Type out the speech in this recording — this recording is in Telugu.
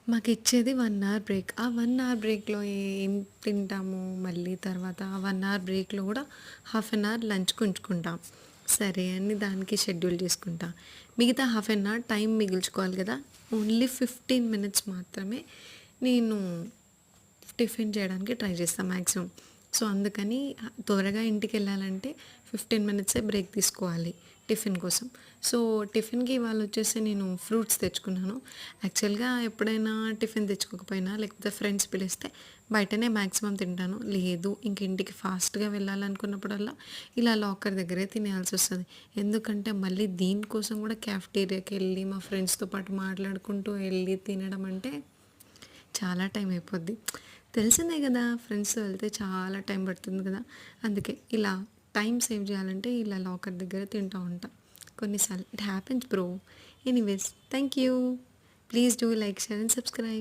మాకిచ్చేది 1 అవర్ బ్రేక్. ఆ 1 అవర్ బ్రేక్‌లో ఏం తింటాము, మళ్ళీ తర్వాత ఆ 1 అవర్ బ్రేక్‌లో గూడా హాఫ్ అన్ అవర్ లంచ్‌కి ఉంచుకుంటాం. సరే అని దానికి షెడ్యూల్ చేసుకుంటా. మిగతా హాఫ్ అన్ అవర్ టైం మిగిల్చుకోవాలి గదా! ఓన్లీ 15 మినిట్స్ మాత్రమే నేను టిఫిన్ చేయడానికి ట్రై చేస్తా మాక్సిమం. సో, అందుకని త్వరగా ఇంటికెళ్ళాలంటే 15 మినిట్సే బ్రేక్ తీసుకోవాలి టిఫిన్ కోసం. సో, టిఫిన్‌కి ఇవాళొచ్చేసి నేను ఫ్రూట్స్ తెచ్చుకున్నాను. యాక్చువల్‌గా ఎప్పుడైనా టిఫిన్ తెచ్చుకోకపోయినా లేకపోతే ఫ్రెండ్స్ పిలిస్తే బయటనే మాక్సిమం తింటాను. లేదు ఇంక ఇంటికి ఫాస్ట్‌గా వెళ్ళాలనుకున్నప్పుడల్లా ఇలా లాకర్ దగ్గరే తినేయాల్సొస్తది. ఎందుకంటే మళ్ళీ దీనికోసం గూడా క్యాఫ్‌టేరియాకెళ్ళి మా ఫ్రెండ్స్‌తో పాటు మాట్లాడుకుంటూ ఎళ్లి తినడం అంటే చాలా టైం అయిపోద్ది. తెలిసిందే గదా! ఫ్రెండ్స్‌తో వెళ్తే చాలా టైం పడుతుంది కదా! అందుకే ఇలా టైం సేవ్ చేయాలంటే ఇలా లాకర్ దగ్గర తింటా ఉంటా. కొన్నిసార్లు it happens bro. Anyways thank you. Please do like, share and subscribe.